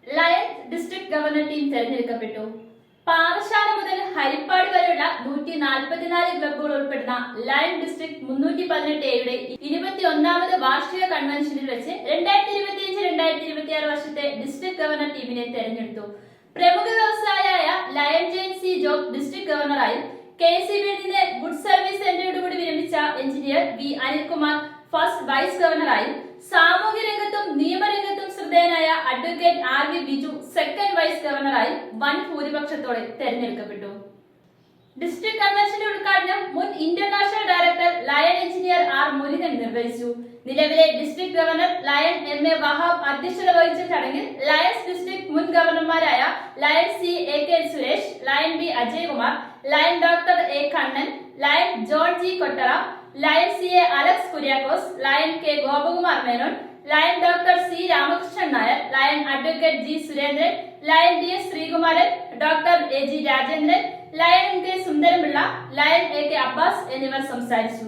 Lions district governor team തെരഞ്ഞെടുക്കപ്പെട്ടു. പാറശാല മുതൽ ഹരിപ്പാട് വരെയുള്ള 144 ക്ലബ്ബുകൾ ഉൾപ്പെടുന്ന ലയൺ ഡിസ്ട്രിക്ട് 318 21ാമത് വാർഷിക കൺവെൻഷനിൽ വെച്ച് 2025-2026 വർഷത്തെ ഡിസ്ട്രിക്ട് ഗവർണർ ടീമിനെ തെരഞ്ഞെടുത്തു. പ്രമുഖ വ്യവസായിയായ lion Jain C Job district ഗവർണറായും KCBയിൽ നിന്ന് ഗുഡ് സർവീസ് സെന്ററോടുകൂടി വിരമിച്ച engineer V Anilkumar first vice ഗവർണറായും സാമൂഹ്യ രംഗത്തും നിയമരംഗത്തും ശ്രദ്ധേയനായ advocate RV Biju second vice ഗവർണറായി വൻ ഭൂരിപക്ഷത്തോടെ തെരഞ്ഞെടുക്കപ്പെട്ടു. ഡിസ്ട്രിക്ട് കൺവെൻഷന്റെ ഉദ്ഘാടനം മുൻ international director lion engineer R Murugan നിർവഹിച്ചു. നിലവിലെ district governor lion MA Wahab അധ്യക്ഷത വഹിച്ച ചടങ്ങിൽ ലയൺസ് ഡിസ്ട്രിക്ട് മുൻ ഗവർണർമാരായ lion AK Suresh, lion B Ajaykumar, lion doctor A Kannan, lion John G Kottara, lion CA Alex Kuriakose, lion K Gopakumar Menon, lion doctor C Ramakrishnan Nair, lion advocate G Surendran, lion DS Sreekumaran, doctor AG Rajendran, lion MK Sundarapillai, lion AK Abbas എന്നിവർ സംസാരിച്ചു.